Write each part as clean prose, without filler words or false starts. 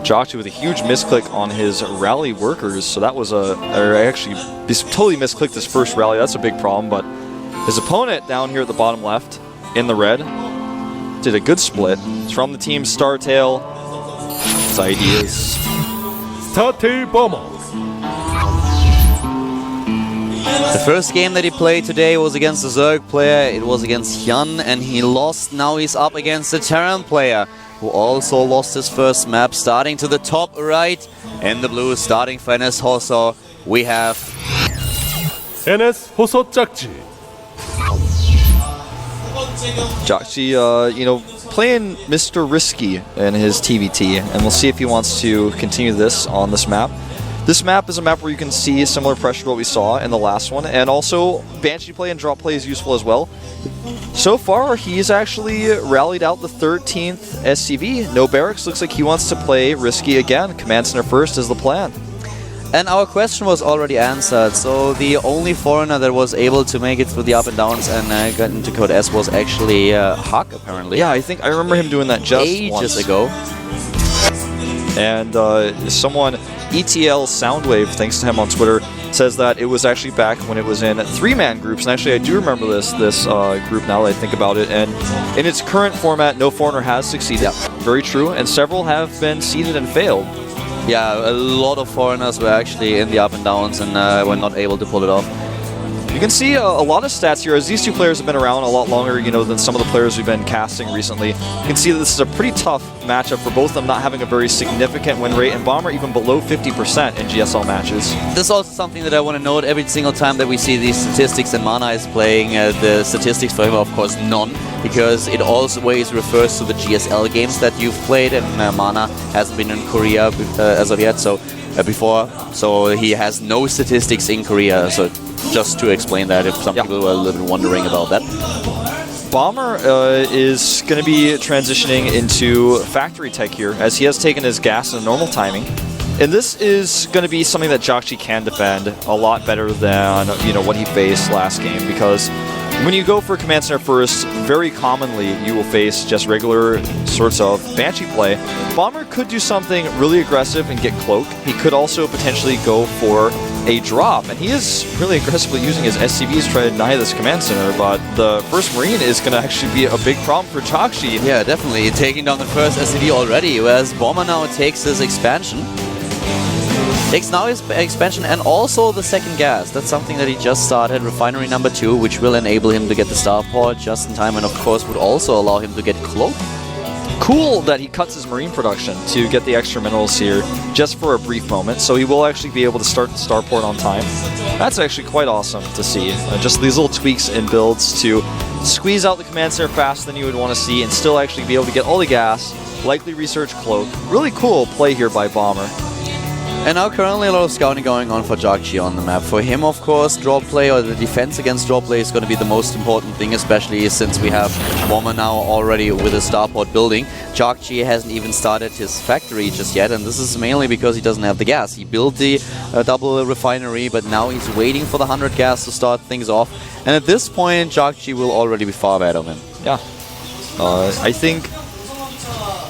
jjakji with a huge misclick on his rally workers, so that was actually totally misclicked his first rally. That's a big problem, but his opponent down here at the bottom left in the red did a good split. It's from the team Startail. His ideas. Startail Bomber. The first game that he played today was against the Zerg player. It was against Hyun, and he lost. Now he's up against the Terran player, who also lost his first map. Starting to the top right in the blue, starting for NS Hoso, we have NS Hoso jjakji. jjakji, you know, playing Mr. Risky in his TVT, and we'll see if he wants to continue this on this map. This map is a map where you can see similar pressure to what we saw in the last one, and also Banshee play and drop play is useful as well. So far, he's actually rallied out the 13th SCV. No barracks, looks like he wants to play Risky again. Command Center first is the plan. And our question was already answered, so the only foreigner that was able to make it through the up and downs and get into Code S was actually Huck, apparently. Yeah, I think I remember him doing that just ages once. ago. And someone, ETL Soundwave, thanks to him on Twitter, says that it was actually back when it was in 3-man groups. And actually, I do remember this group now that I think about it. And in its current format, no foreigner has succeeded. Yeah. Very true. And several have been seeded and failed. Yeah, a lot of foreigners were actually in the up and downs and were not able to pull it off. You can see a lot of stats here, as these two players have been around a lot longer, you know, than some of the players we've been casting recently. You can see that this is a pretty tough matchup for both of them, not having a very significant win rate, and Bomber even below 50% in GSL matches. This is also something that I want to note. Every single time that we see these statistics and Mana is playing, the statistics for him are of course none, because it always refers to the GSL games that you've played, and Mana hasn't been in Korea as of yet, so so he has no statistics in Korea. So just to explain that, if some people were a little bit wondering about that. Bomber is going to be transitioning into factory tech here, as he has taken his gas in a normal timing. And this is going to be something that jjakji can defend a lot better than, you know, what he faced last game, because when you go for Command Center first, very commonly you will face just regular sorts of Banshee play. Bomber could do something really aggressive and get Cloak. He could also potentially go for a drop, and he is really aggressively using his SCVs to try to deny this Command Center, but the first Marine is going to actually be a big problem for jjakji. Yeah, definitely. Taking down the first SCV already, whereas Bomber now takes his expansion. Takes now his expansion and also the second gas. That's something that he just started, refinery number 2, which will enable him to get the starport just in time, and of course would also allow him to get Cloak. Cool that he cuts his marine production to get the extra minerals here just for a brief moment, so he will actually be able to start the starport on time. That's actually quite awesome to see. Just these little tweaks in builds to squeeze out the Command Center faster than you would want to see and still actually be able to get all the gas, likely research Cloak. Really cool play here by Bomber. And now currently a lot of scouting going on for jjakji on the map. For him, of course, drop play or the defense against drop play is going to be the most important thing, especially since we have Bomber now already with a starport building. jjakji hasn't even started his factory just yet, and this is mainly because he doesn't have the gas. He built the double refinery, but now he's waiting for the 100 gas to start things off. And at this point, jjakji will already be far ahead of him. Yeah. I think,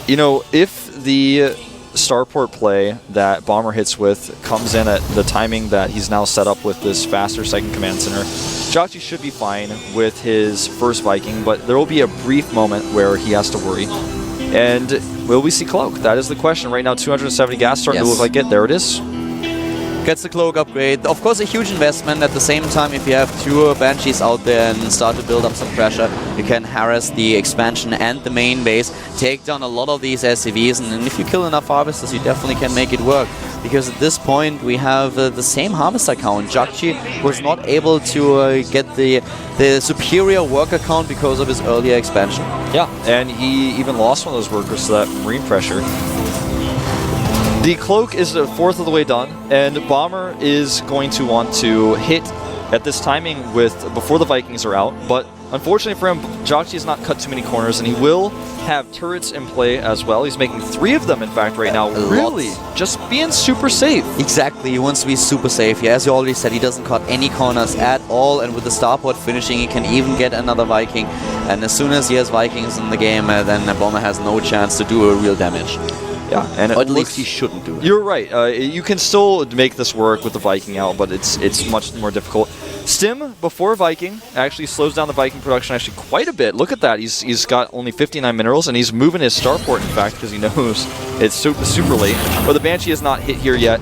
you know, if the starport play that Bomber hits with comes in at the timing that he's now set up with this faster second Command Center, jjakji should be fine with his first Viking, but there will be a brief moment where he has to worry. And will we see Cloak? That is the question. Right now, 270 gas starting to look like it. There it is. Gets the Cloak upgrade. Of course, a huge investment. At the same time, if you have 2 Banshees out there and start to build up some pressure, you can harass the expansion and the main base, take down a lot of these SCVs, and if you kill enough Harvesters, you definitely can make it work. Because at this point, we have the same Harvester count. jjakji was not able to get the superior worker count because of his earlier expansion. Yeah, and he even lost one of those workers to that marine pressure. The Cloak is a fourth of the way done, and Bomber is going to want to hit at this timing before the Vikings are out, but unfortunately for him, jjakji has not cut too many corners, and he will have turrets in play as well. He's making 3 of them, in fact, right now. Really, just being super safe. Exactly, he wants to be super safe. Yeah, as you already said, he doesn't cut any corners at all, and with the starport finishing, he can even get another Viking. And as soon as he has Vikings in the game, then Bomber has no chance to do a real damage. Yeah, and Or at least he shouldn't do it. You're right. You can still make this work with the Viking out, but it's much more difficult. Stim, before Viking, actually slows down the Viking production actually quite a bit. Look at that. He's got only 59 minerals, and he's moving his starport, in fact, because he knows it's super late. But the Banshee is not hit here yet.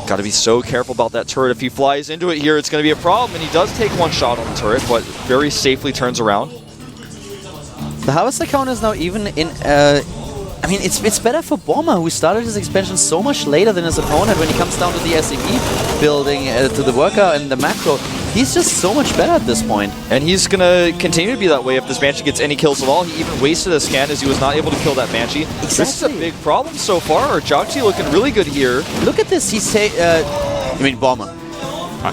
Got to be so careful about that turret. If he flies into it here, it's going to be a problem, and he does take one shot on the turret, but very safely turns around. The Harvester count is now even in... I mean, it's better for Bomber, who started his expansion so much later than his opponent. When he comes down to the SCP building, to the worker and the macro, he's just so much better at this point. And he's going to continue to be that way if this Banshee gets any kills at all. He even wasted a scan as he was not able to kill that Banshee. Exactly. This is a big problem so far. jjakji looking really good here. Look at this. He's Bomber.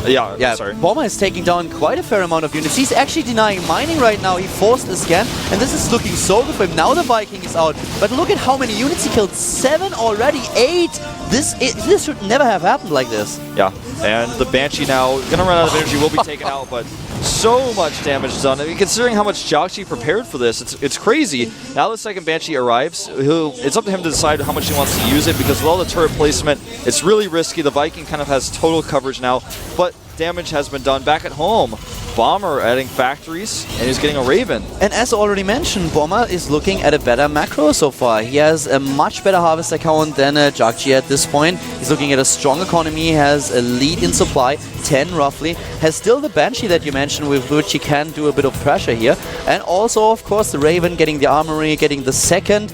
Yeah, sorry. Bomber is taking down quite a fair amount of units. He's actually denying mining right now. He forced a scan, and this is looking so good for him. Now the Viking is out, but look at how many units he killed. 7 already, 8! This should never have happened like this. Yeah, and the Banshee now gonna run out of energy, will be taken out, but so much damage done. I mean, considering how much jjakji prepared for this, it's crazy. Now the second Banshee arrives, it's up to him to decide how much he wants to use it, because with all the turret placement, it's really risky. The Viking kind of has total coverage now, but damage has been done. Back at home, Bomber adding factories, and he's getting a Raven. And as already mentioned, Bomber is looking at a better macro so far. He has a much better harvester count than jjakji at this point. He's looking at a strong economy, he has a lead in supply, 10 roughly. Has still the Banshee that you mentioned, with which he can do a bit of pressure here. And also, of course, the Raven getting the armory, getting the second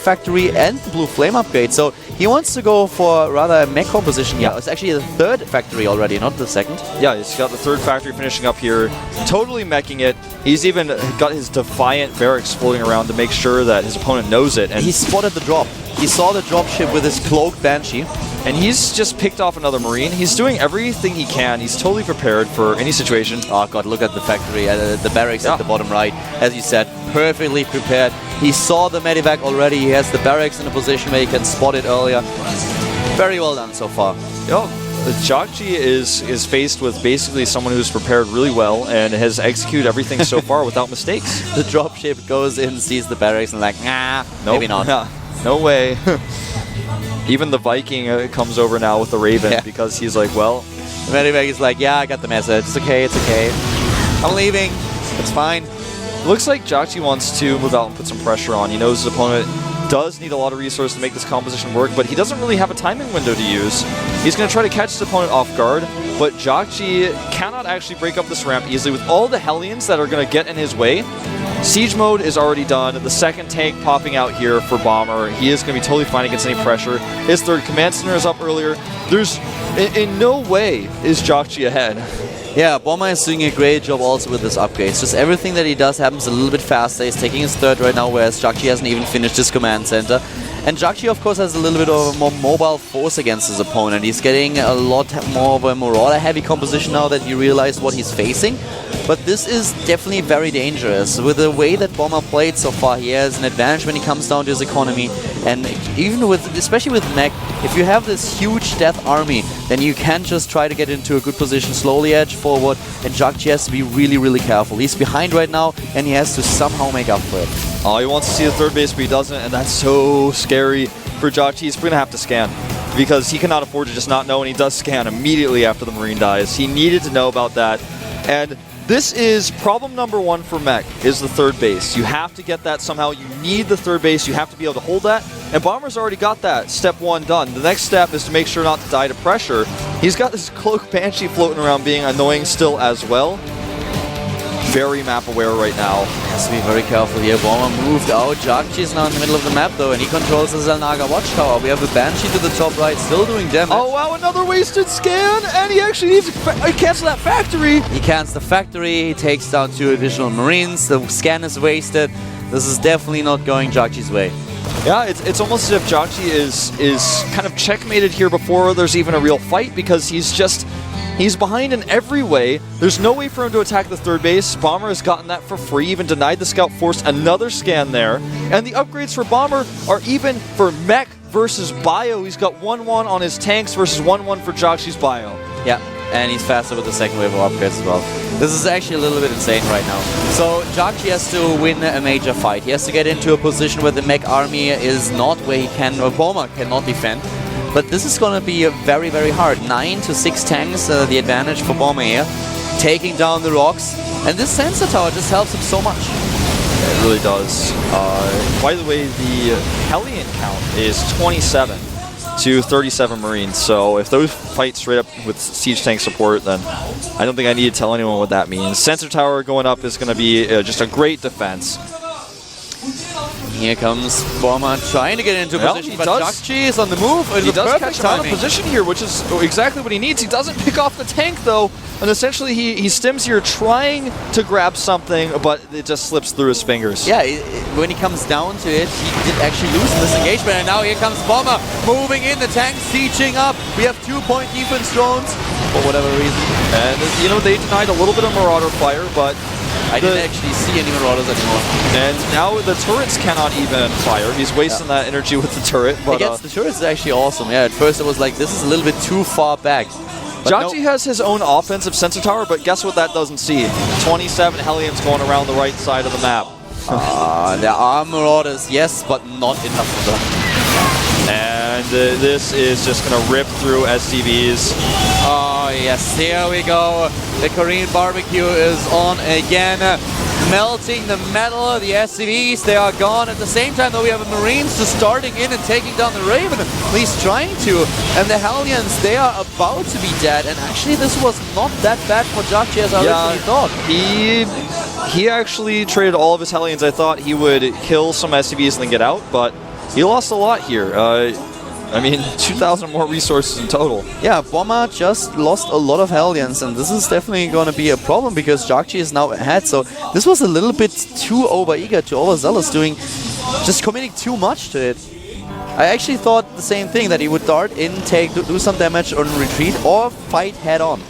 factory and the blue flame upgrade. So he wants to go for rather a mech composition here. It's actually the third factory already, not the second. Yeah, he's got the third factory finishing up here, totally meching it. He's even got his Defiant barracks floating around to make sure that his opponent knows it. And he spotted the drop. He saw the dropship with his cloaked Banshee. And he's just picked off another Marine. He's doing everything he can. He's totally prepared for any situation. Oh god, look at the factory, the barracks at the bottom right. As you said, perfectly prepared. He saw the medivac already. He has the barracks in a position where he can spot it earlier. Very well done so far. jjakji is faced with basically someone who's prepared really well and has executed everything so far without mistakes. The dropship goes in, sees the barracks, and like, nah, nope. Maybe not. No way. Even the Viking comes over now with the Raven because he's like, well... The medivac is like, yeah, I got the message. It's okay, it's okay. I'm leaving. It's fine. Looks like jjakji wants to move out and put some pressure on. He knows his opponent does need a lot of resources to make this composition work, but he doesn't really have a timing window to use. He's going to try to catch his opponent off guard, but jjakji cannot actually break up this ramp easily with all the Hellions that are going to get in his way. Siege mode is already done. The second tank popping out here for Bomber. He is going to be totally fine against any pressure. His third command center is up earlier. There's, in no way is jjakji ahead. Yeah, Bomber is doing a great job also with his upgrades. Just everything that he does happens a little bit faster. He's taking his third right now, whereas jjakji hasn't even finished his command center. And jjakji, of course, has a little bit of a more mobile force against his opponent. He's getting a lot more of a Marauder-heavy composition now that you realize what he's facing. But this is definitely very dangerous. With the way that Bomber played so far, he has an advantage when he comes down to his economy. And even with, especially with mech, if you have this huge death army, then you can just try to get into a good position, slowly edge forward, and jjakji has to be really, really careful. He's behind right now, and he has to somehow make up for it. Oh, he wants to see the third base, but he doesn't, and that's so scary for jjakji. He's going to have to scan, because he cannot afford to just not know, and he does scan immediately after the Marine dies. He needed to know about that, and this is problem number one for mech, is the third base. You have to get that somehow. You need the third base. You have to be able to hold that. And Bomber's already got that. Step one done. The next step is to make sure not to die to pressure. He's got this Cloak Banshee floating around being annoying still as well. Very map aware right now. Has to be very careful here. Bomber moved out. jjakji is now in the middle of the map though, and he controls the Xel'Naga watchtower. We have the Banshee to the top right, still doing damage. Oh wow, another wasted scan, and he actually needs to cancel that factory. He cancels the factory, he takes down 2 additional Marines, the scan is wasted. This is definitely not going jjakji's way. Yeah, it's almost as if jjakji is kind of checkmated here before there's even a real fight, because he's behind in every way. There's no way for him to attack the third base. Bomber has gotten that for free, even denied the scout, forced another scan there. And the upgrades for Bomber are even for mech versus bio. He's got 1-1 on his tanks versus 1-1 for jjakji's bio. Yeah, and he's faster with the second wave of upgrades as well. This is actually a little bit insane right now. So jjakji has to win a major fight. He has to get into a position where the mech army is not where he can, or Bomber cannot defend. But this is going to be very, very hard. 9 to 6 tanks, the advantage for Bomber here. Taking down the rocks. And this sensor tower just helps him so much. It really does. By the way, the Hellion count is 27 to 37 Marines. So if those fight straight up with siege tank support, then I don't think I need to tell anyone what that means. Sensor tower going up is going to be just a great defense. Here comes Bomber trying to get into position, but jjakji is on the move. He does catch him out of position here, which is exactly what he needs. He doesn't pick off the tank, though, and essentially he stims here trying to grab something, but it just slips through his fingers. Yeah, when he comes down to it, he did actually lose in this engagement, and now here comes Bomber moving in, the tank sieging up. We have 2-point defense drones, for whatever reason. And, you know, they denied a little bit of Marauder fire, but I didn't actually see any Marauders anymore. And now the turrets cannot even fire. He's wasting that energy with the turret. But against the turrets is actually awesome. Yeah, at first it was like, this is a little bit too far back. jjakji has his own offensive sensor tower, but guess what that doesn't see? 27 Hellions going around the right side of the map. There are Marauders, yes, but not enough of them. And this is just going to rip through SCVs. Oh, yes, here we go. The Korean barbecue is on again. Melting the metal, the SCVs, they are gone. At the same time, though, we have Marines just starting in and taking down the Raven, at least trying to. And the Hellions, they are about to be dead. And actually, this was not that bad for jjakji as I originally thought. He actually traded all of his Hellions. I thought he would kill some SCVs and then get out, but he lost a lot here. I mean, 2,000 more resources in total. Yeah, Bomber just lost a lot of Hellions, and this is definitely going to be a problem because jjakji is now ahead. So this was a little bit too overeager, too overzealous, just committing too much to it. I actually thought the same thing, that he would dart in, do some damage on retreat, or fight head on.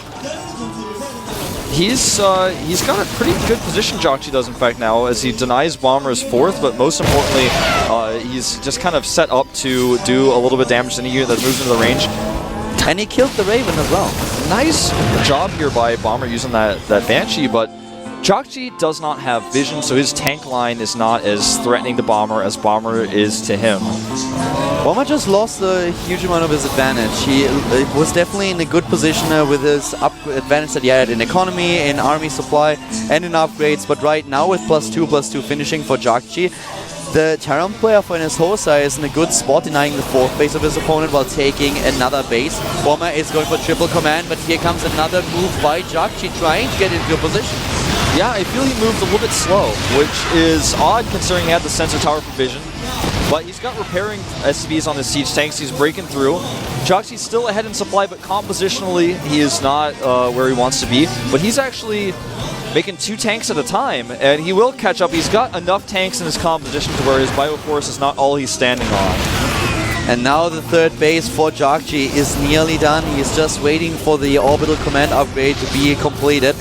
He's got a pretty good position, jjakji does, in fact, now, as he denies Bomber's 4th, but most importantly, he's just kind of set up to do a little bit of damage to any unit that moves into the range. And he killed the Raven as well. Nice job here by Bomber using that Banshee, but jjakji does not have vision, so his tank line is not as threatening to Bomber as Bomber is to him. Bomber just lost a huge amount of his advantage. He was definitely in a good position with his advantage that he had in economy, in army supply, and in upgrades. But right now with +2/+2 finishing for jjakji, the Terran player for Hosa is in a good spot, denying the 4th base of his opponent while taking another base. Bomber is going for triple command, but here comes another move by jjakji trying to get into a position. Yeah, I feel he moved a little bit slow, which is odd considering he had the sensor tower for vision. But he's got repairing SCVs on his siege tanks. He's breaking through. jjakji's still ahead in supply, but compositionally he is not where he wants to be. But he's actually making 2 tanks at a time, and he will catch up. He's got enough tanks in his composition to where his Bioforce is not all he's standing on. And now the 3rd base for jjakji is nearly done. He's just waiting for the orbital command upgrade to be completed.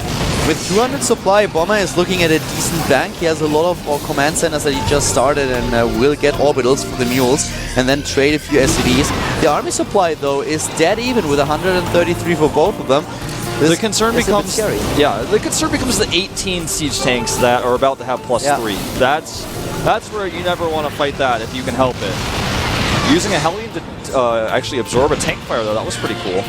With 200 supply, Bomber is looking at a decent bank. He has a lot of command centers that he just started and will get orbitals for the mules and then trade a few SCVs. The army supply, though, is dead even with 133 for both of them. The concern becomes the concern becomes the 18 siege tanks that are about to have +3. That's where you never want to fight that if you can help it. Using a Hellion to actually absorb a tank fire, though, that was pretty cool.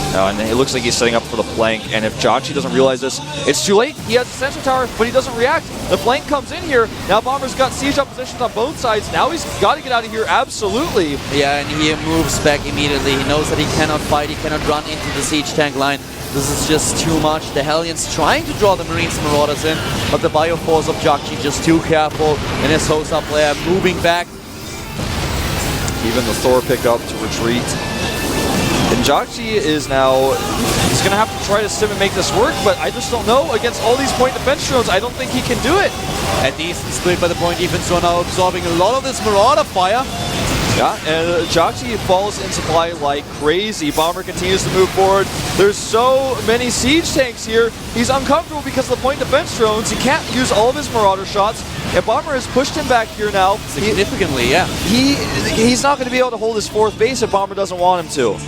And it looks like he's setting up for the flank, and if jjakji doesn't realize this, it's too late. He has the sensor tower, but he doesn't react. The flank comes in here. Now Bomber's got siege up positions on both sides. Now he's got to get out of here, absolutely. Yeah, and he moves back immediately. He knows that he cannot fight, he cannot run into the siege tank line. This is just too much. The Hellions trying to draw the Marines and Marauders in, but the Bioforce of jjakji just too careful, and his Hosa player moving back. Even the Thor pickup to retreat. And jjakji is now, he's going to have to try to sim and make this work, but I just don't know. Against all these point defense drones, I don't think he can do it. A decent split by the point defense drone, now absorbing a lot of this Marauder fire. Yeah, and jjakji falls in supply like crazy. Bomber continues to move forward. There's so many siege tanks here. He's uncomfortable because of the point defense drones. He can't use all of his Marauder shots. And Bomber has pushed him back here now. Significantly, yeah. He's not going to be able to hold his 4th base if Bomber doesn't want him to.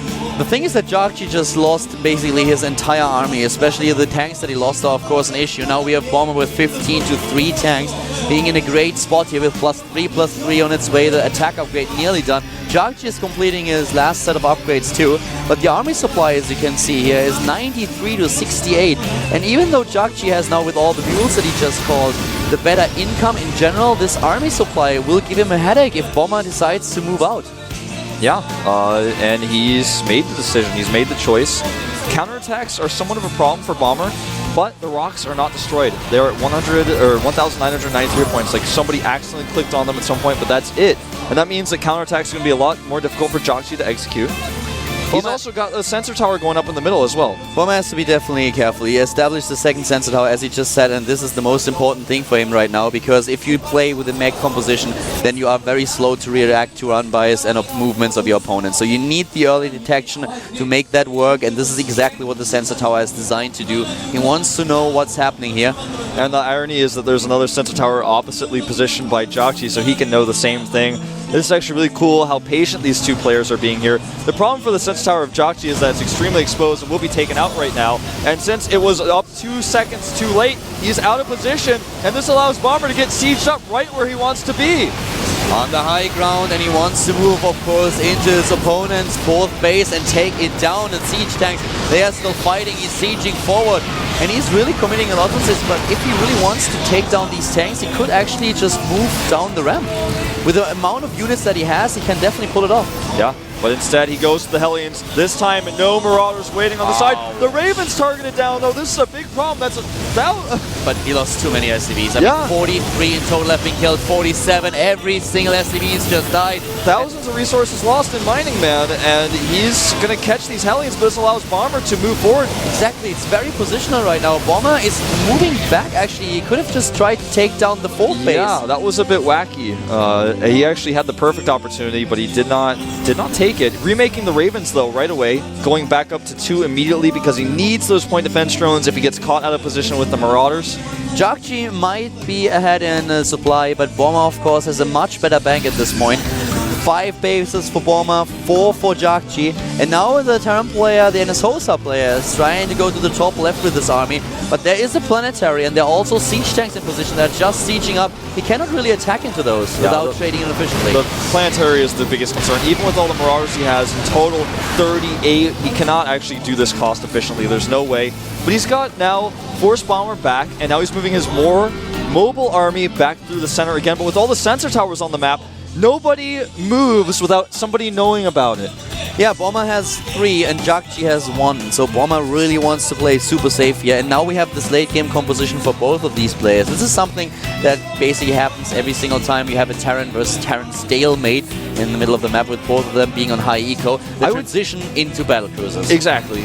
The thing is that jjakji just lost basically his entire army, especially the tanks that he lost are of course an issue. Now we have Bomber with 15 to 3 tanks, being in a great spot here with +3/+3 on its way, the attack upgrade nearly done. Jjakji is completing his last set of upgrades too, but the army supply, as you can see here, is 93 to 68. And even though Jjakji has now, with all the mules that he just called, the better income in general, this army supply will give him a headache if Bomber decides to move out. Yeah, and he's made the decision. He's made the choice. Counterattacks are somewhat of a problem for Bomber, but the rocks are not destroyed. They're at 1,993 points. Like somebody accidentally clicked on them at some point, but that's it. And that means that counterattacks are going to be a lot more difficult for jjakji to execute. He's also got a sensor tower going up in the middle as well. Bomber has to be definitely careful. He established the second sensor tower, as he just said, and this is the most important thing for him right now, because if you play with a mech composition, then you are very slow to react to run bias and movements of your opponent. So you need the early detection to make that work, and this is exactly what the sensor tower is designed to do. He wants to know what's happening here. And the irony is that there's another sensor tower oppositely positioned by jjakji, so he can know the same thing. This is actually really cool how patient these two players are being here. The problem for the sensor tower of jjakji is that it's extremely exposed and will be taken out right now. And since it was up 2 seconds too late, he's out of position, and this allows Bomber to get sieged up right where he wants to be. On the high ground, and he wants to move, of course, into his opponent's 4th base and take it down. And siege tanks, they are still fighting. He's sieging forward, and he's really committing a lot of this. But if he really wants to take down these tanks, he could actually just move down the ramp. With the amount of units that he has, he can definitely pull it off. Yeah, but instead he goes to the Hellions. This time, no Marauders waiting on the side. The Ravens targeted down, though. This is a big problem. But he lost too many SCVs. I mean, 43 in total have been killed, 47. Every single SCV's just died. Thousands of resources lost in mining, man, and he's going to catch these Hellions, but this allows Bomber to move forward. Exactly, it's very positional right now. Bomber is moving back, actually. He could have just tried to take down the 4th base. Yeah, that was a bit wacky. He actually had the perfect opportunity, but he did not take it. Remaking the Ravens, though, right away, going back up to 2 immediately because he needs those point defense drones if he gets caught out of position with the Marauders. Jjakji might be ahead in supply, but Bomber, of course, has a much better bank at this point. 5 bases for Bomber, 4 for jjakji, and now the Terran player, the NSHosa player, is trying to go to the top left with this army, but there is a planetary, and there are also siege tanks in position that are just sieging up. He cannot really attack into those without trading inefficiently. The planetary is the biggest concern. Even with all the Marauders he has, in total 38, he cannot actually do this cost efficiently. There's no way. But he's got now Force Bomber back, and now he's moving his more mobile army back through the center again, but with all the sensor towers on the map, nobody moves without somebody knowing about it. Yeah, Bomber has 3 and jjakji has 1, so Bomber really wants to play super safe here, and now we have this late game composition for both of these players. This is something that basically happens every single time you have a Terran versus Terran stalemate in the middle of the map, with both of them being on high eco. The transition into battle cruisers. Exactly.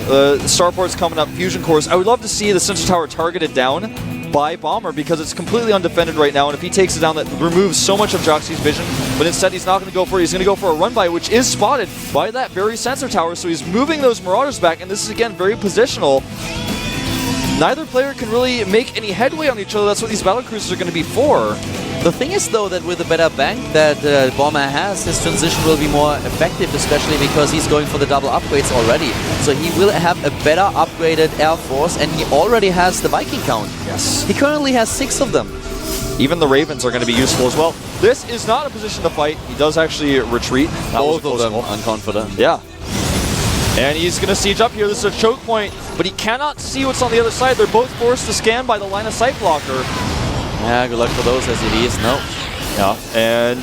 Starport's coming up, Fusion Cores. I would love to see the sensor tower targeted down by Bomber because it's completely undefended right now, and if he takes it down, that removes so much of jjakji's vision, but instead he's not going to go for it. He's going to go for a run-by, which is spotted by that very sensor tower, so he's moving those Marauders back, and this is, again, very positional. Neither player can really make any headway on each other. That's what these battle cruisers are going to be for. The thing is, though, that with the better bank that Bomber has, his transition will be more effective, especially because he's going for the double upgrades already. So he will have a better upgraded Air Force, and he already has the Viking count. Yes. He currently has 6 of them. Even the Ravens are going to be useful as well. This is not a position to fight. He does actually retreat. Both of them unconfident. Yeah. And he's going to siege up here. This is a choke point, but he cannot see what's on the other side. They're both forced to scan by the line of sight blocker. Yeah, good luck for those SCVs. No. Yeah, and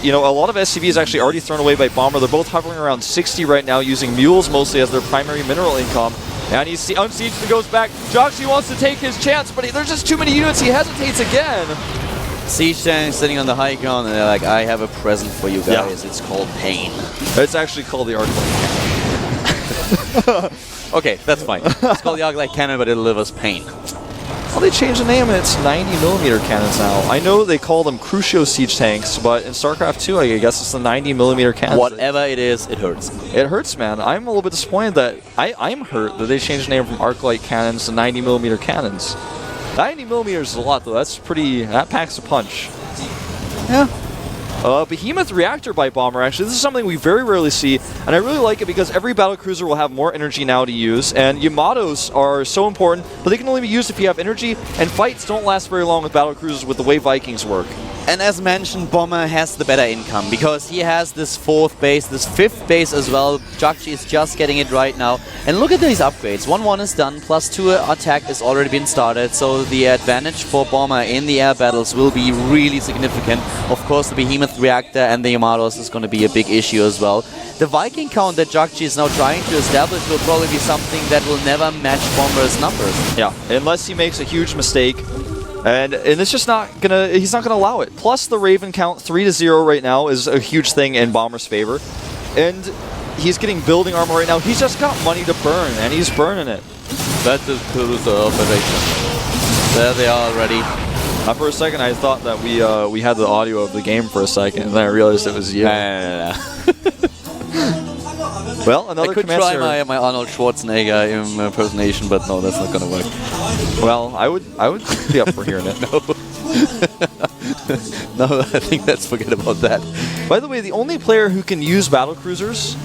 you know, a lot of SCVs actually already thrown away by Bomber. They're both hovering around 60 right now, using mules mostly as their primary mineral income. And he's unsieged and goes back. jjakji wants to take his chance, but there's just too many units. He hesitates again. Siege tanks sitting on the high ground, and they're like, I have a present for you guys. Yeah. It's called pain. It's actually called the Arclight Cannon. Okay, that's fine. It's called the Arclight Cannon, but it delivers pain. Well, they changed the name, and it's 90mm cannons now. I know they call them Crucio siege tanks, but in StarCraft 2, I guess it's the 90mm cannons. Whatever it is, it hurts. It hurts, man. I'm a little bit disappointed that I'm hurt that they changed the name from Arclight cannons to 90mm cannons. 90mm is a lot, though. That's pretty. That packs a punch. Yeah. Behemoth Reactor by Bomber, actually. This is something we very rarely see, and I really like it because every battlecruiser will have more energy now to use, and Yamatos are so important, but they can only be used if you have energy, and fights don't last very long with battlecruisers with the way Vikings work. And as mentioned, Bomber has the better income because he has this 4th base, this 5th base as well. jjakji is just getting it right now. And look at these upgrades. 1-1 is done, +2 attack has already been started, so the advantage for Bomber in the air battles will be really significant. Of course, the Behemoth Reactor and the Yamatos is going to be a big issue as well. The Viking count that jjakji is now trying to establish will probably be something that will never match Bomber's numbers. Yeah, unless he makes a huge mistake. And it's just not gonna. He's not gonna allow it. Plus, the Raven count 3-0 right now is a huge thing in Bomber's favor, and he's getting building armor right now. He's just got money to burn, and he's burning it. That is the operation. There they are already. For a second, I thought that we had the audio of the game for a second, and then I realized it was you. No. Well, another I could command try center. my Arnold Schwarzenegger impersonation, but no, that's not gonna work. Well, I would be up for hearing it. No. No, I think let's forget about that. By the way, the only player who can use battlecruisers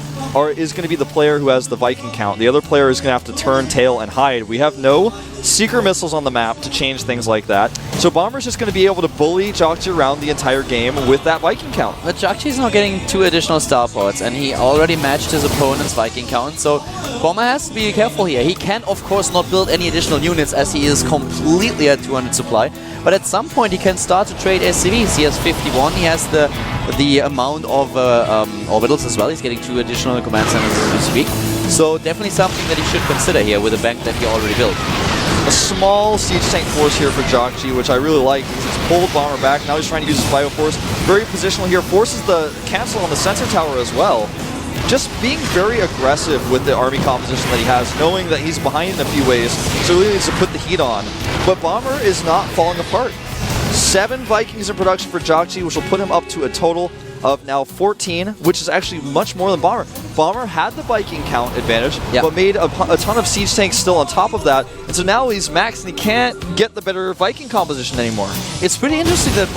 is going to be the player who has the Viking count. The other player is going to have to turn, tail, and hide. We have no seeker missiles on the map to change things like that. So Bomber's just going to be able to bully jjakji around the entire game with that Viking count. But jjakji is now getting 2 additional star pods, and he already matched his opponent's Viking count, so Bomber has to be careful here. He can, of course, not build any additional units as he is completely at 200 supply, but at some point he can start to trade SCVs. He has 51, he has the amount of orbitals as well. He's getting 2 additional command centers as we speak. So definitely something that he should consider here with a bank that he already built. A small siege tank force here for jjakji, which I really like because it's pulled Bomber back. Now he's trying to use his Bioforce. Very positional here. Forces the cancel on the sensor tower as well. Just being very aggressive with the army composition that he has, knowing that he's behind in a few ways, so he really needs to put the heat on. But Bomber is not falling apart. 7 Vikings in production for jjakji, which will put him up to a total of now 14, which is actually much more than Bomber. Bomber had the Viking count advantage, but made a ton of siege tanks still on top of that, and so now he's maxed and he can't get the better Viking composition anymore. It's pretty interesting that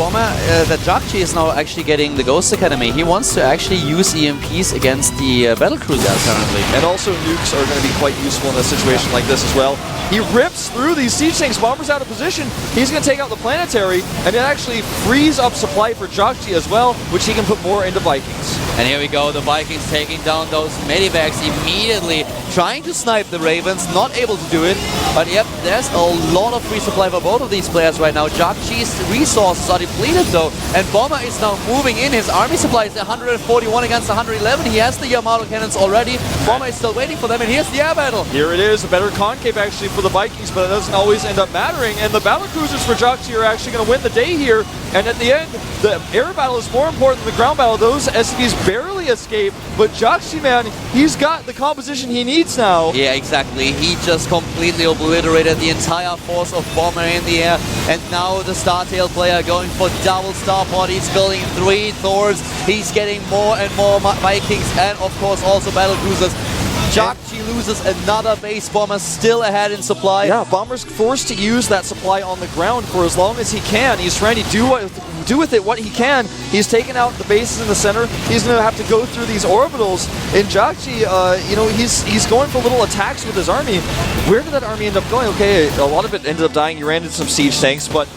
that jjakji is now actually getting the Ghost Academy. He wants to actually use EMPs against the battlecruiser currently. And also nukes are going to be quite useful in a situation like this as well. He rips through these siege tanks. Bomber's out of position. He's going to take out the planetary, and it actually frees up supply for jjakji as well, which he can put more into Vikings. And here we go, the Vikings taking down those medivacs immediately, trying to snipe the Ravens, not able to do it. But yep, there's a lot of free supply for both of these players right now. jjakji's resources are depleted though, and Bomber is now moving in. His army supply is 141 against 111. He has the Yamato cannons already. Bomber is still waiting for them, and here's the air battle. Here it is, a better concave actually for the Vikings, but it doesn't always end up mattering. And the battlecruisers for jjakji are actually going to win the day here. And at the end, the air battle is more important than the ground battle. Those SCVs barely escape, but jjakji, man, he's got the composition he needs now. Yeah, exactly. He just completely obliterated the entire force of Bomber in the air. And now the Startail player going for double star pod. He's building 3 Thors. He's getting more and more Vikings and, of course, also battlecruisers. jjakji loses another base. Bomber still ahead in supply. Yeah, Bomber's forced to use that supply on the ground for as long as he can. He's trying to do with it what he can. He's taken out the bases in the center. He's going to have to go through these orbitals. And jjakji, you know, he's going for little attacks with his army. Where did that army end up going? Okay, a lot of it ended up dying. He ran into some siege tanks, but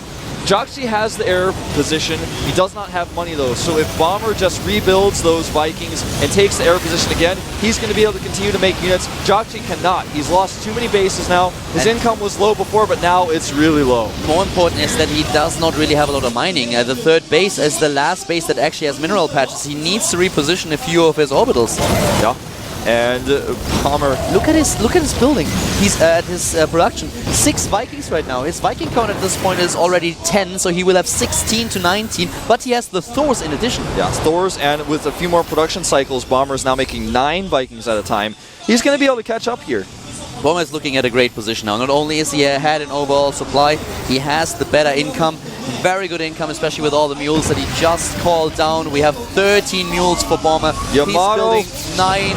jjakji has the air position. He does not have money though, so if Bomber just rebuilds those Vikings and takes the air position again, he's going to be able to continue to make units. jjakji cannot. He's lost too many bases now. His income was low before, but now it's really low. More important is that he does not really have a lot of mining. The 3rd base is the last base that actually has mineral patches. He needs to reposition a few of his orbitals. Yeah. And Bomber, look at his building. He's at his production. 6 Vikings right now. His Viking count at this point is already 10, so he will have 16 to 19. But he has the Thors in addition. Yeah, Thors, and with a few more production cycles, Bomber is now making 9 Vikings at a time. He's going to be able to catch up here. Bomber is looking at a great position now. Not only is he ahead in overall supply, he has the better income. Very good income, especially with all the mules that he just called down. We have 13 mules for Bomber. Yamato. He's building 9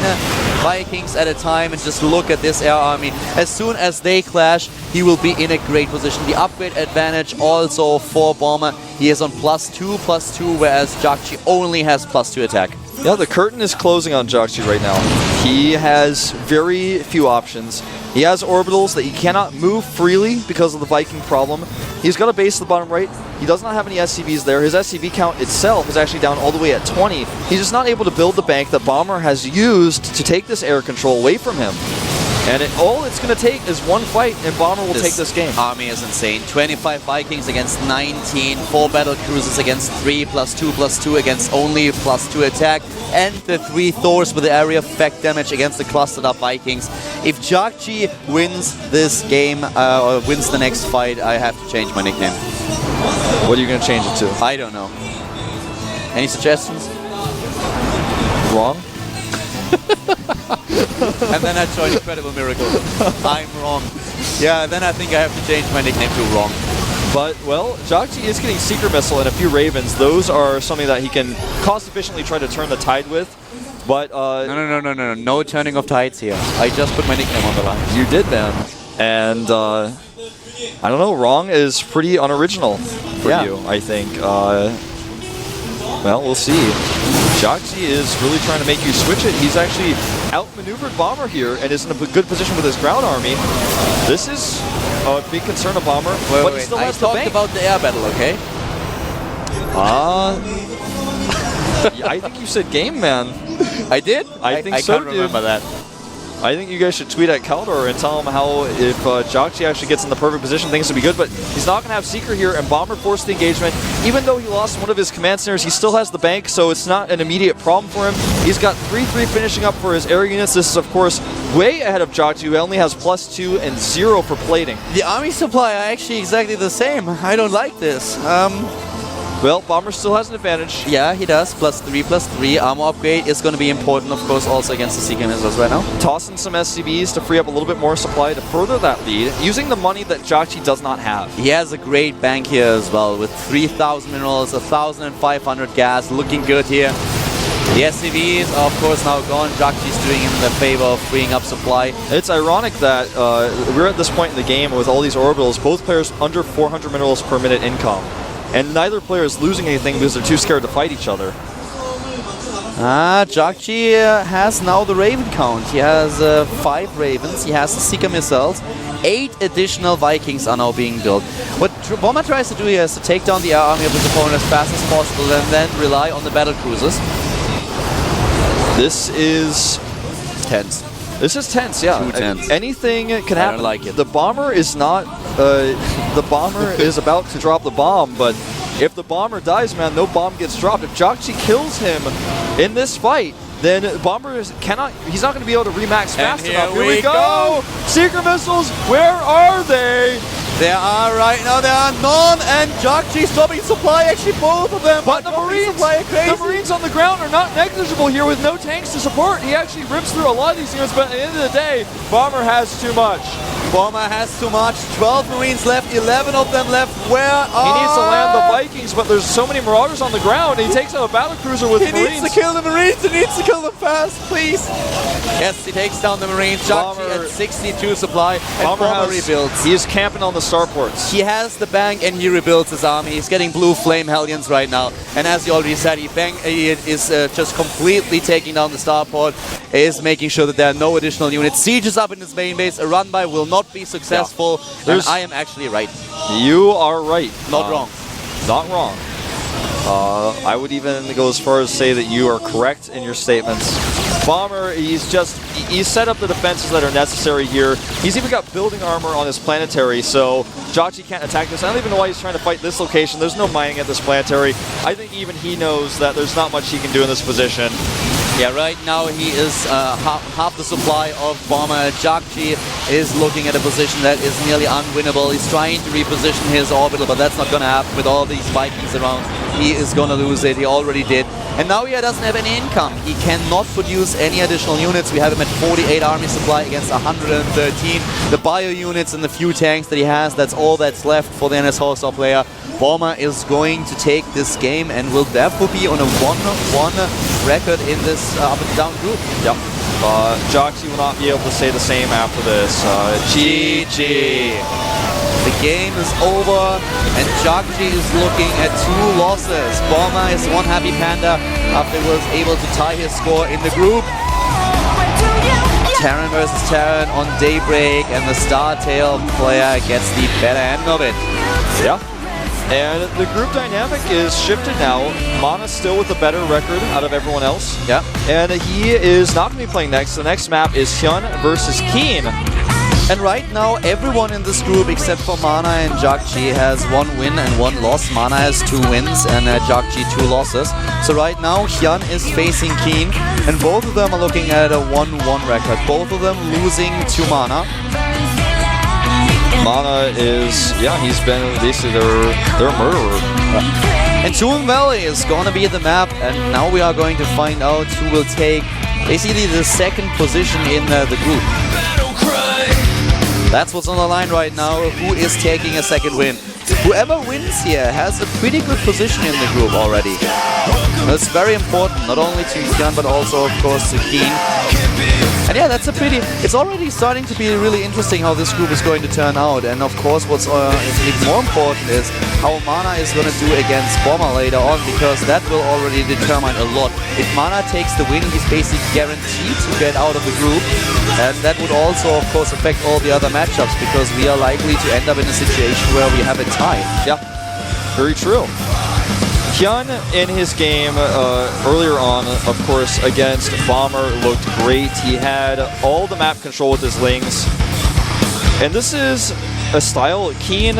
Vikings at a time, and just look at this air army. As soon as they clash, he will be in a great position. The upgrade advantage also for Bomber. He is on +2/+2, whereas jjakji only has +2 attack. Yeah, the curtain is closing on jjakji right now. He has very few options. He has orbitals that he cannot move freely because of the Viking problem. He's got a base at the bottom right. He does not have any SCVs there. His SCV count itself is actually down all the way at 20. He's just not able to build the bank that Bomber has used to take this air control away from him. And all it's going to take is one fight, and Bomber will take this game. Army is insane. 25 Vikings against 19, 4 battle cruisers against 3, +2/+2 against only +2 attack, and the 3 Thors with the area effect damage against the clustered up Vikings. If jjakji wins this game, or wins the next fight, I have to change my nickname. What are you going to change it to? I don't know. Any suggestions? Wrong? And then I joined Incredible Miracle. I'm wrong. Yeah, then I think I have to change my nickname to wrong. But, well, jjakji is getting Secret Missile and a few Ravens. Those are something that he can cost-efficiently try to turn the tide with. But, No. No turning of tides here. I just put my nickname on the line. You did, man. And, I don't know, wrong is pretty unoriginal for you, I think. Well, we'll see. jjakji is really trying to make you switch it. He's actually outmaneuvered Bomber here and is in a good position with his ground army. This is a big concern of Bomber, but he still has the bank. I talked about the air battle, okay? I think you said game, man. I did? I think I so, can't remember that. I think you guys should tweet at Kaldor and tell him how if jjakji actually gets in the perfect position, things will be good. But he's not going to have Seeker here, and Bomber forced the engagement. Even though he lost one of his command centers, he still has the bank, so it's not an immediate problem for him. He's got 3/3 finishing up for his air units. This is, of course, way ahead of jjakji, who only has +2 and 0 for plating. The army supply are actually exactly the same. I don't like this. Well, Bomber still has an advantage. Yeah, he does. +3/+3. Armor upgrade is going to be important, of course, also against the Seeker missiles right now. Tossing some SCVs to free up a little bit more supply to further that lead, using the money that jjakji does not have. He has a great bank here as well, with 3,000 minerals, 1,500 gas, looking good here. The SCVs are, of course, now gone. jjakji's doing him the favor of freeing up supply. It's ironic that we're at this point in the game with all these orbitals, both players under 400 minerals per minute income. And neither player is losing anything because they're too scared to fight each other. jjakji has now the Raven count. He has 5 Ravens, he has the Seeker missiles, 8 additional Vikings are now being built. What Bomber tries to do here is to take down the air army of his opponent as fast as possible and then rely on the battle cruisers. This is tense. This is tense, yeah. Too tense. Anything can happen. I don't like it. The Bomber is not... the Bomber is about to drop the bomb, but if the Bomber dies, man, no bomb gets dropped. If jjakji kills him in this fight, then Bomber cannot... He's not going to be able to remax fast enough. Here we go! Secret missiles, where are they? There are right now, there are none, and jjakji stopping supply, actually both of them. But the Marines on the ground are not negligible here with no tanks to support. He actually rips through a lot of these units, but at the end of the day, Bomber has too much. Bomber has too much. 12 Marines left, 11 of them left. Where are... He needs to land the Vikings, but there's so many Marauders on the ground. He takes out a battle cruiser with Marines. He needs to kill the Marines. He needs to kill them fast, please. Yes, he takes down the Marines. jjakji at 62 supply, and Bomber rebuilds. He is camping on the starports. He has the bank, and he rebuilds his army. He's getting blue flame Hellions right now. And as you already said, he is just completely taking down the starport. Is making sure that there are no additional units. Siege is up in his main base. A run-by will not be successful. Yeah. And I am actually right. You are right. Not wrong. Not wrong. I would even go as far as say that you are correct in your statements. Bomber, he's set up the defenses that are necessary here. He's even got building armor on his planetary, so jjakji can't attack this. I don't even know why he's trying to fight this location. There's no mining at this planetary. I think even he knows that there's not much he can do in this position. Yeah, right now he is half the supply of Bomber. jjakji is looking at a position that is nearly unwinnable. He's trying to reposition his orbital, but that's not going to happen with all these Vikings around. He is going to lose it. He already did. And now he doesn't have any income. He cannot produce any additional units. We have him at 48 army supply against 113. The bio units and the few tanks that he has, that's all that's left for the NS Holstar player. Bomber is going to take this game and will therefore be on a 1-1 record in this up and down group. Yep. jjakji will not be able to say the same after this. GG. The game is over, and jjakji is looking at 2 losses. Bomber is one happy panda after he was able to tie his score in the group. Terran versus Terran on Daybreak, and the StarTale player gets the better end of it. Yeah. And the group dynamic is shifted now. Mana's still with a better record out of everyone else. Yeah. And he is not going to be playing next. The next map is Hyun versus Keen. And right now, everyone in this group except for Mana and jjakji has 1 win and 1 loss. Mana has 2 wins and jjakji 2 losses. So right now, Hyun is facing Keen, and both of them are looking at a 1-1 record. Both of them losing to Mana. Mana is, yeah, he's been basically their murderer. And Toon Valley is going to be the map, and now we are going to find out who will take basically the 2nd position in the group. That's what's on the line right now. Who is taking a 2nd win? Whoever wins here has a pretty good position in the group already. That's very important, not only to Hyun, but also, of course, to Keen. And yeah, that's it's already starting to be really interesting how this group is going to turn out. And of course, what's even more important is how Mana is going to do against Bomber later on, because that will already determine a lot. If Mana takes the win, he's basically guaranteed to get out of the group. And that would also, of course, affect all the other matchups, because we are likely to end up in a situation where we have a tie. Yeah, very true. Hyun in his game earlier on, of course, against Bomber looked great. He had all the map control with his lings. And this is a style Keen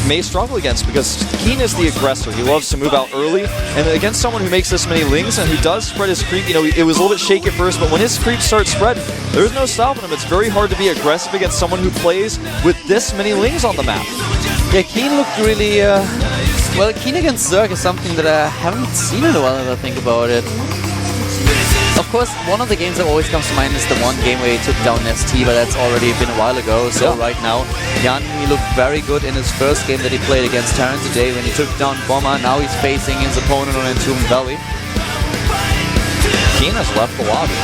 may struggle against, because Keen is the aggressor. He loves to move out early, and against someone who makes this many lings and who does spread his creep, you know, it was a little bit shaky at first, but when his creeps start spread, there's no stopping him. It's very hard to be aggressive against someone who plays with this many lings on the map. Yeah, Keen looked really... well, Keen against Zerg is something that I haven't seen in a while, if I think about it. Of course, one of the games that always comes to mind is the one game where he took down ST, but that's already been a while ago. So right now, Hyun, he looked very good in his first game that he played against Terran today when he took down Bomber. Now he's facing his opponent on Toon Valley. Keen has left the lobby.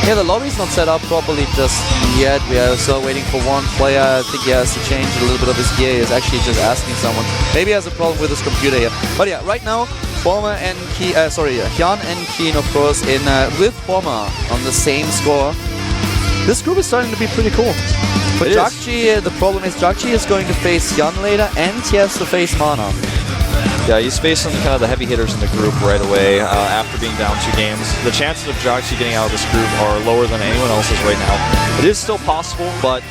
Yeah, the lobby's not set up properly just yet. We are still waiting for one player. I think he has to change a little bit of his gear. He's actually just asking someone. Maybe he has a problem with his computer here. But yeah, right now, Bomber and Hyun and Keen, of course, in with Bomber on the same score. This group is starting to be pretty cool. But jjakji, the problem is jjakji is going to face Hyun later, and he has to face Mana. Yeah, he's facing kind of the heavy hitters in the group right away after being down 2 games. The chances of jjakji getting out of this group are lower than anyone else's right now. It is still possible, but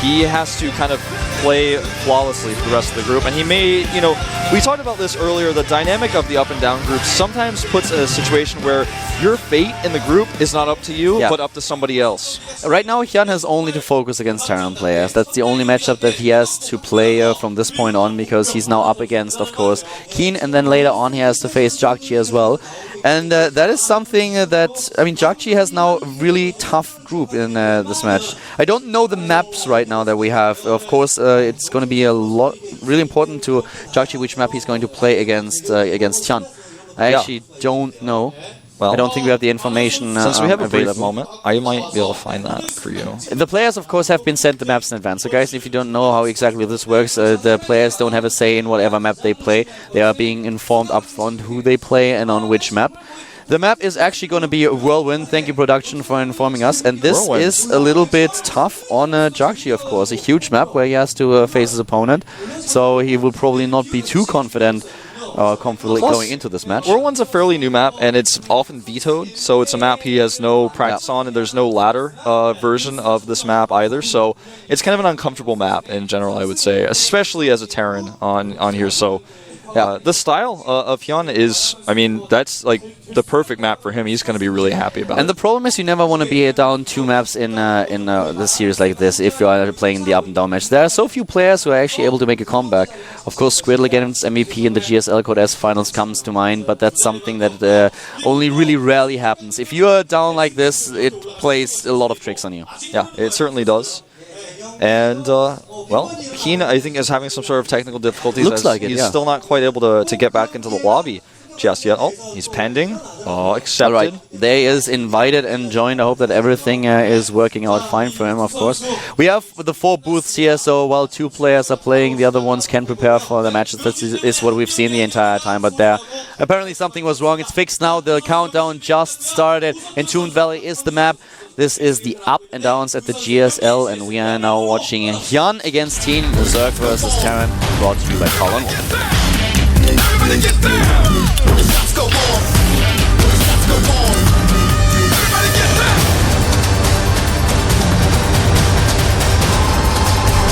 he has to kind of play flawlessly for the rest of the group. And he may, you know, we talked about this earlier, the dynamic of the up and down groups sometimes puts in a situation where your fate in the group is not up to you, but up to somebody else. Right now, Hyun has only to focus against Terran players. That's the only matchup that he has to play from this point on, because he's now up against, of course, Keen, and then later on he has to face jjakji as well. And that is something that, I mean, jjakji has now a really tough group in this match. I don't know the maps right now that we have. Of course, it's going to be a lot, really important to jjakji which map he's going to play against Hyun. I actually don't know. Well, I don't think we have the information since we have a brief available. moment, I might be able to find that for you. The players, of course, have been sent the maps in advance. So, guys, if you don't know how exactly this works, the players don't have a say in whatever map they play. They are being informed up front who they play and on which map. The map is actually going to be a Whirlwind. Thank you, production, for informing us. And this is a little bit tough on jjakji, of course. A huge map where he has to face his opponent. So he will probably not be too confident going into this match. Whirlwind's a fairly new map, and it's often vetoed, so it's a map he has no practice on, and there's no ladder version of this map either, so it's kind of an uncomfortable map in general, I would say, especially as a Terran on here. So yeah, the style of Hyun is, I mean, that's like the perfect map for him. He's going to be really happy about it. And the problem is you never want to be down 2 maps in the series like this if you are playing the up and down match. There are so few players who are actually able to make a comeback. Of course, Squiddle against MVP in the GSL Code S finals comes to mind, but that's something that only really rarely happens. If you are down like this, it plays a lot of tricks on you. Yeah, it certainly does. And, well, Keen, I think, is having some sort of technical difficulties. Looks like it, He's still not quite able to get back into the lobby. just yet. Oh, he's pending. Oh, accepted. All right, there is invited and joined. I hope that everything is working out fine for him, of course. We have the 4 booths here, so while 2 players are playing, the other ones can prepare for the matches. This is what we've seen the entire time, but there apparently something was wrong. It's fixed now. The countdown just started. And Toon Valley is the map. This is the up and downs at the GSL, and we are now watching Hyun against Teen, Zerg versus Terran, brought to you by Colin.